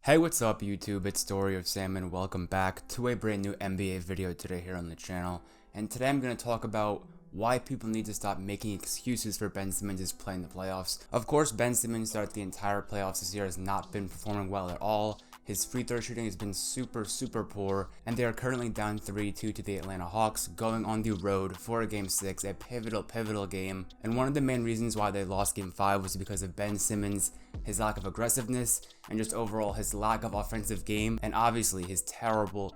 Hey, what's up YouTube? It's Story of Sam and welcome back to a brand new NBA video today here on the channel. And today I'm going to talk about why people need to stop making excuses for Ben Simmons' play in the playoffs. Of course, Ben Simmons throughout the entire playoffs this year has not been performing well at all. His free throw shooting has been super poor, and they are currently down 3-2 to the Atlanta Hawks, going on the road for a Game 6, a pivotal game. And one of the main reasons why they lost Game 5 was because of Ben Simmons, his lack of aggressiveness, and just overall his lack of offensive game, and obviously his terrible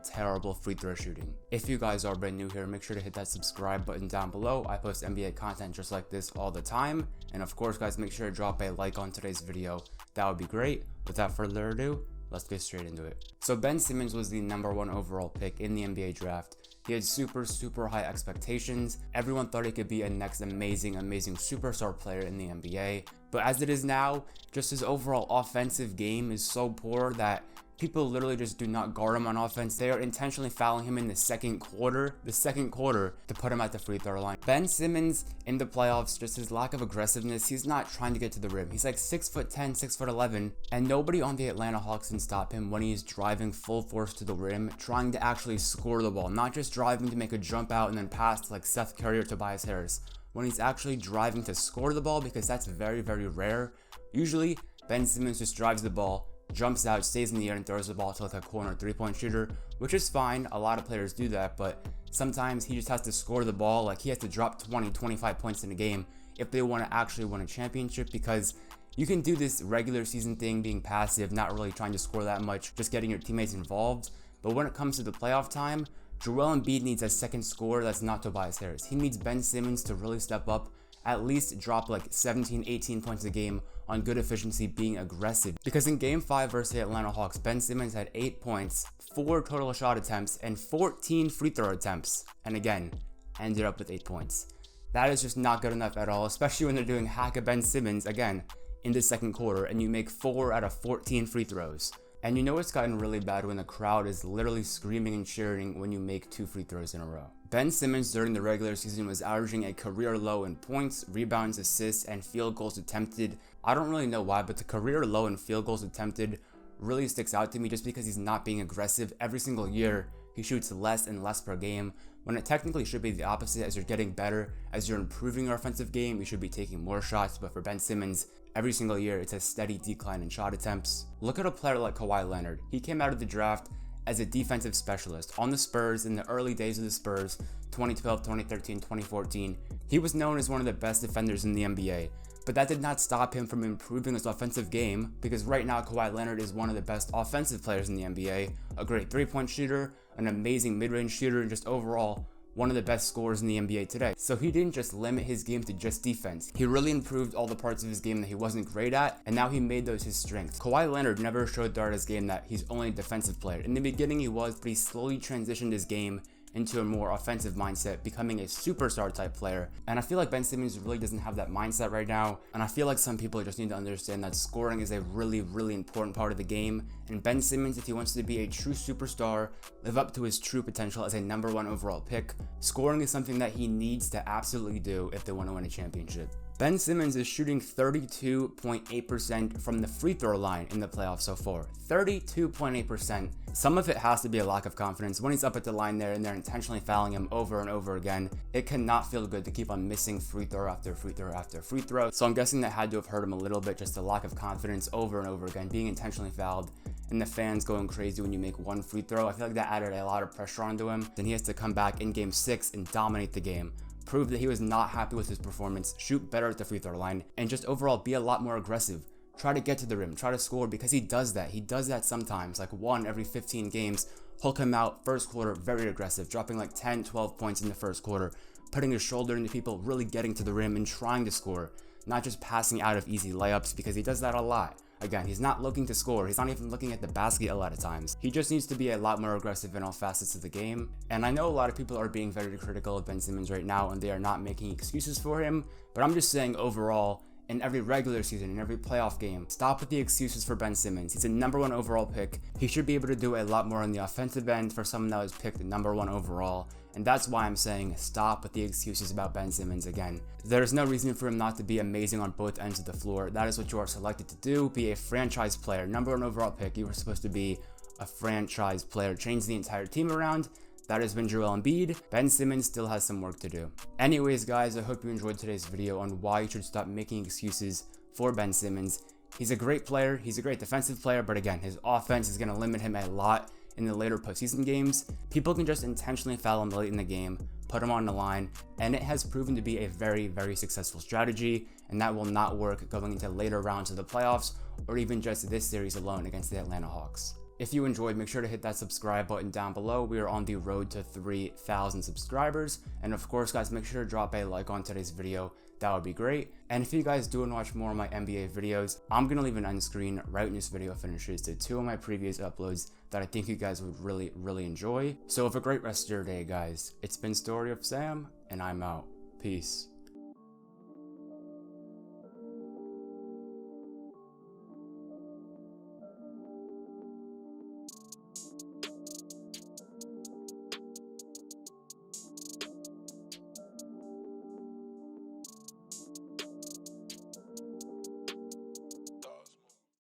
free throw shooting. If you guys are brand new here, make sure to hit that subscribe button down below. I post NBA content just like this all the time. And of course guys, make sure to drop a like on today's video. That would be great. Without further ado, let's get straight into it. So Ben Simmons was the #1 overall pick in the NBA draft. He had super high expectations. Everyone thought he could be a next amazing superstar player in the NBA. But as it is now, just his overall offensive game is so poor that people literally just do not guard him on offense. They are intentionally fouling him in the second quarter to put him at the free throw line. Ben Simmons in the playoffs, just his lack of aggressiveness, he's not trying to get to the rim. He's like 6'10", 6'11", and nobody on the Atlanta Hawks can stop him when he's driving full force to the rim, trying to actually score the ball, not just driving to make a jump out and then pass to like Seth Curry or Tobias Harris. When he's actually driving to score the ball, because that's very rare. Usually, Ben Simmons just drives the ball, jumps out, stays in the air, and throws the ball to like a corner three-point shooter, which is fine. A lot of players do that, but sometimes he just has to score the ball. Like, he has to drop 20-25 points in a game if they want to actually win a championship, because you can do this regular season thing, being passive, not really trying to score that much, just getting your teammates involved. But when it comes to the playoff time, Joel Embiid needs a second scorer that's not Tobias Harris. He needs Ben Simmons to really step up, at least drop like 17-18 points a game on good efficiency, being aggressive. Because in Game 5 versus the Atlanta Hawks, Ben Simmons had 8 points, 4 total shot attempts, and 14 free throw attempts. And again, ended up with 8 points. That is just not good enough at all, especially when they're doing hack of Ben Simmons, again, in the second quarter, and you make 4 out of 14 free throws. And you know it's gotten really bad when the crowd is literally screaming and cheering when you make 2 free throws in a row. Ben Simmons during the regular season was averaging a career low in points, rebounds, assists, and field goals attempted. I don't really know why, but the career low in field goals attempted really sticks out to me just because he's not being aggressive. Every single year, he shoots less and less per game, when it technically should be the opposite. As you're getting better, as you're improving your offensive game, you should be taking more shots. But for Ben Simmons, every single year, it's a steady decline in shot attempts. Look at a player like Kawhi Leonard. He came out of the draft as a defensive specialist on the Spurs in the early days of the Spurs, 2012, 2013, 2014. He was known as one of the best defenders in the NBA. But that did not stop him from improving his offensive game, because right now Kawhi Leonard is one of the best offensive players in the NBA, a great three-point shooter, an amazing mid-range shooter, and just overall one of the best scorers in the NBA today. So he didn't just limit his game to just defense. He really improved all the parts of his game that he wasn't great at, and now he made those his strengths. Kawhi Leonard never showed throughout his game that he's only a defensive player. In the beginning he was, but he slowly transitioned his game into a more offensive mindset, becoming a superstar type player. And I feel like Ben Simmons really doesn't have that mindset right now. And I feel like some people just need to understand that scoring is a really important part of the game. And Ben Simmons, if he wants to be a true superstar, live up to his true potential as a #1 overall pick, scoring is something that he needs to absolutely do if they want to win a championship. Ben Simmons is shooting 32.8% from the free throw line in the playoffs so far. 32.8%. Some of it has to be a lack of confidence. When he's up at the line there and they're intentionally fouling him over and over again, it cannot feel good to keep on missing free throw after free throw after free throw. So I'm guessing that had to have hurt him a little bit, just a lack of confidence over and over again, being intentionally fouled, and the fans going crazy when you make 1 free throw. I feel like that added a lot of pressure onto him. Then he has to come back in Game 6 and dominate the game, prove that he was not happy with his performance, shoot better at the free throw line, and just overall be a lot more aggressive. Try to get to the rim, try to score, because he does that. He does that sometimes, like 1 every 15 games. He'll come out first quarter very aggressive, dropping like 10-12 points in the first quarter, putting his shoulder into people, really getting to the rim and trying to score, not just passing out of easy layups, because he does that a lot. Again, he's not looking to score. He's not even looking at the basket a lot of times. He just needs to be a lot more aggressive in all facets of the game. And I know a lot of people are being very critical of Ben Simmons right now, and they are not making excuses for him. But I'm just saying overall, in every regular season, in every playoff game. Stop with the excuses for Ben Simmons. He's a #1 overall pick. He should be able to do a lot more on the offensive end for someone that was picked #1 overall. And that's why I'm saying stop with the excuses about Ben Simmons again. There's no reason for him not to be amazing on both ends of the floor. That is what you are selected to do. Be a franchise player. #1 overall pick. You were supposed to be a franchise player. Change the entire team around. That has been Joel Embiid. Ben Simmons still has some work to do. Anyways, guys, I hope you enjoyed today's video on why you should stop making excuses for Ben Simmons. He's a great player. He's a great defensive player, but again, his offense is going to limit him a lot in the later postseason games. People can just intentionally foul him late in the game, put him on the line, and it has proven to be a very, very successful strategy, and that will not work going into later rounds of the playoffs or even just this series alone against the Atlanta Hawks. If you enjoyed, make sure to hit that subscribe button down below. We are on the road to 3,000 subscribers. And of course, guys, make sure to drop a like on today's video. That would be great. And if you guys do want to watch more of my NBA videos, I'm going to leave an end screen right when this video finishes to 2 of my previous uploads that I think you guys would really enjoy. So have a great rest of your day, guys. It's been Story of Sam, and I'm out. Peace.